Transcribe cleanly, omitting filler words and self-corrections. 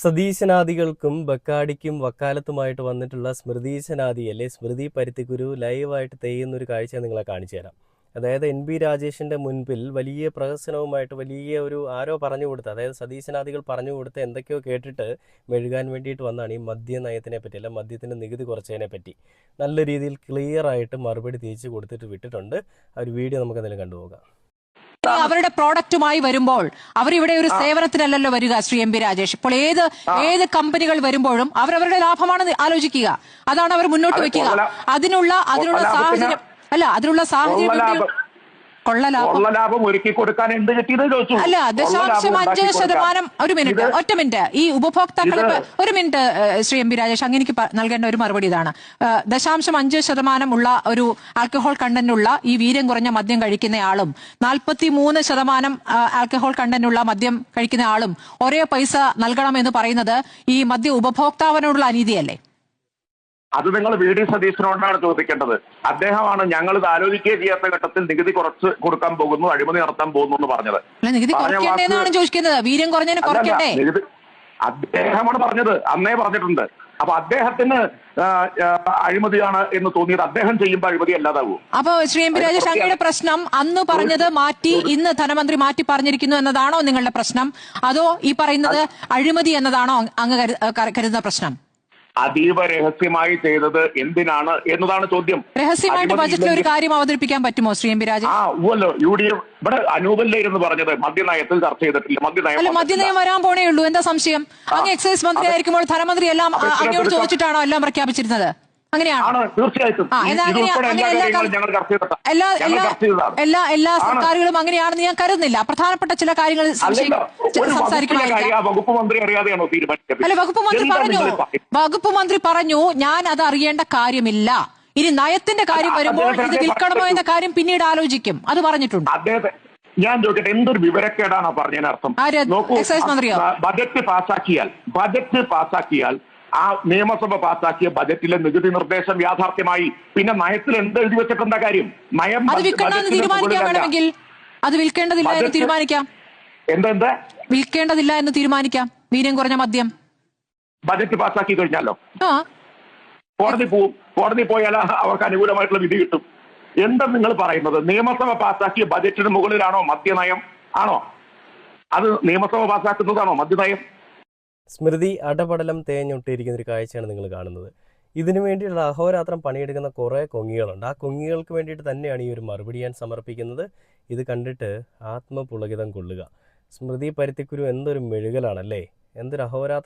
സതീശനാദികൾക്കും ബക്കാടിക്കും വക്കാലത്തുമായിട്ട് വന്നിട്ടുള്ള സ്മൃതീശനാദി അല്ലെ സ്മൃതി പരുത്തിക്കുരു ലൈവായിട്ട് തെയ്യുന്നൊരു കാഴ്ച നിങ്ങളെ കാണിച്ചു തരാം. അതായത് NB രാജേഷിൻ്റെ മുൻപിൽ വലിയ പ്രഹസനവുമായിട്ട് വലിയ ഒരു ആരോ പറഞ്ഞു കൊടുത്ത്, അതായത് സതീശനാദികൾ പറഞ്ഞു കൊടുത്ത് എന്തൊക്കെയോ കേട്ടിട്ട് മെഴുകാൻ വേണ്ടിയിട്ട് വന്നാണ് ഈ മദ്യനയത്തിനെ പറ്റി അല്ല മദ്യത്തിൻ്റെ നികുതി കുറച്ചതിനെ പറ്റി നല്ല രീതിയിൽ ക്ലിയർ ആയിട്ട് മറുപടി തിരിച്ചു കൊടുത്തിട്ട് വിട്ടിട്ടുണ്ട്. ആ ഒരു വീഡിയോ നമുക്ക് എന്തെങ്കിലും കണ്ടുപോകാം. അവരുടെ പ്രോഡക്റ്റുമായി വരുമ്പോൾ അവരിവിടെ ഒരു സേവനത്തിനല്ലല്ലോ വരിക. ശ്രീ MP രാജേഷ്, ഇപ്പോൾ ഏത് കമ്പനികൾ വരുമ്പോഴും അവരവരുടെ ലാഭമാണ് ആലോചിക്കുക, അതാണ് അവർ മുന്നോട്ട് വെക്കുക. അതിനുള്ള സാഹചര്യം അതിനുള്ള സാഹചര്യം ലാഭം ഒരുക്കി കൊടുക്കാൻ എന്ത് കിട്ടിയെന്ന് ചോദിച്ചു. അല്ല, 0.5%. ഒറ്റ മിനിറ്റ് ഈ ഉപഭോക്താക്കളെ ഒരു മിനിറ്റ് ശ്രീ MP രാജേഷ്, അങ്ങനെക്ക് നൽകേണ്ട ഒരു മറുപടി ഇതാണ്. 0.5% ഉള്ള ഒരു ആൽക്കഹോൾ കണ്ടന്റ് ഉള്ള ഈ വീര്യം കുറഞ്ഞ മദ്യം കഴിക്കുന്ന ആളും 43% ആൽക്കഹോൾ കണ്ടന്റ് ഉള്ള മദ്യം കഴിക്കുന്ന ആളും ഒരേ പൈസ നൽകണമെന്ന് പറയുന്നത് ഈ മദ്യ ഉപഭോക്താവിനോടുള്ള അനീതിയല്ലേ? അത് നിങ്ങൾ VD സതീശനോടാണ് ചോദിക്കേണ്ടത്. അദ്ദേഹമാണ് ഞങ്ങൾ ഇത് ആലോചിക്കുകയും ചെയ്യാത്ത ഘട്ടത്തിൽ നികുതി കുറച്ച് കൊടുക്കാൻ പോകുന്നു, അഴിമതി നടത്താൻ പോകുന്നു എന്ന് പറഞ്ഞത്. അദ്ദേഹമാണ് പറഞ്ഞത്, അന്നേ പറഞ്ഞിട്ടുണ്ട്. അപ്പൊ അദ്ദേഹത്തിന് അഴിമതിയാണ് എന്ന് തോന്നിയത് അദ്ദേഹം ചെയ്യുമ്പോൾ അഴിമതി അല്ലാതാവൂ. അപ്പൊ ശ്രീ MP രാജേഷ്, അങ്ങയുടെ പ്രശ്നം അന്ന് പറഞ്ഞത് മാറ്റി ഇന്ന് ധനമന്ത്രി മാറ്റി പറഞ്ഞിരിക്കുന്നു എന്നതാണോ നിങ്ങളുടെ പ്രശ്നം, അതോ ഈ പറയുന്നത് അഴിമതി എന്നതാണോ അങ്ങ് കരുതുന്ന പ്രശ്നം? അതീവ രഹസ്യമായി ചെയ്തത് എന്തിനാണ് എന്നതാണ് ചോദ്യം. രഹസ്യമായിട്ട് ബജറ്റിൽ ഒരു കാര്യം അവതരിപ്പിക്കാൻ പറ്റുമോ ശ്രീ MP രാജേഷ്? UDF ഇവിടെ അനൂപല്ലേ എന്ന് പറഞ്ഞത് മദ്യനയത്തിൽ ചർച്ച ചെയ്തിട്ടില്ല. മദ്യനയം വരാൻ പോണേ ഉള്ളൂ, എന്താ സംശയം? അങ്ങ് എക്സൈസ് മന്ത്രി ആയിരിക്കുമ്പോൾ ധനമന്ത്രി എല്ലാം അങ്ങോട്ട് ചോദിച്ചിട്ടാണോ എല്ലാം പ്രഖ്യാപിച്ചിരുന്നത്? അങ്ങനെയാണോ? തീർച്ചയായിട്ടും എല്ലാ സർക്കാരുകളും അങ്ങനെയാണെന്ന് ഞാൻ കരുതുന്നില്ല. പ്രധാനപ്പെട്ട ചില കാര്യങ്ങൾ വകുപ്പ് മന്ത്രി അറിയാതെയാണോ തീരുമാനിച്ചത്? അല്ല, വകുപ്പ് മന്ത്രി പറഞ്ഞു ഞാൻ അത് അറിയേണ്ട കാര്യമില്ല, ഇനി നയത്തിന്റെ കാര്യം വരുമ്പോൾ ഇത് വിൽക്കണമോ എന്ന കാര്യം പിന്നീട് ആലോചിക്കും, അത് പറഞ്ഞിട്ടുണ്ട്. ഞാൻ ചോദിക്കട്ടെ, എന്തൊരു വിവരക്കേടാണോ പറഞ്ഞതിനർത്ഥം? എക്സൈസ് മന്ത്രിയോ? ബജറ്റ് പാസാക്കിയാൽ ആ നിയമസഭ പാസാക്കിയ ബജറ്റിലെ നികുതി നിർദ്ദേശം യാഥാർത്ഥ്യമായി. പിന്നെ നയത്തിൽ എന്ത് എഴുതി വെച്ചിട്ട് എന്താ കാര്യം? നയം അത് വിൽക്കേണ്ടതില്ല എന്ന് തീരുമാനിക്കാം. വിൽക്കേണ്ടതില്ല എന്ന് തീരുമാനിക്കാം. വീര്യം കുറഞ്ഞ മദ്യം ബജറ്റ് പാസാക്കി കഴിഞ്ഞാലോ കോടതി പോയാൽ അവർക്ക് അനുകൂലമായിട്ടുള്ള വിധി കിട്ടും. എന്താ നിങ്ങൾ പറയുന്നത്? നിയമസഭ പാസാക്കിയ ബജറ്റിന് മുകളിലാണോ മദ്യനയം? ആണോ അത്? നിയമസഭ പാസാക്കുന്നതാണോ മദ്യനയം? സ്മൃതി അടപടലം തേഞ്ഞൊട്ടിയിരിക്കുന്ന ഒരു കാഴ്ചയാണ് നിങ്ങൾ കാണുന്നത്. ഇതിനു വേണ്ടിയുള്ള അഹോരാത്രം പണിയെടുക്കുന്ന കുറേ കൊങ്ങികളുണ്ട്. ആ കൊങ്ങികൾക്ക് വേണ്ടിയിട്ട് തന്നെയാണ് ഈ ഒരു മറുപടി ഞാൻ സമർപ്പിക്കുന്നത്. ഇത് കണ്ടിട്ട് ആത്മപുളകിതം കൊള്ളുക. സ്മൃതി പരുത്തിക്കുരു എന്തൊരു മെഴുകലാണല്ലേ, എന്തൊരു അഹോരാത്രം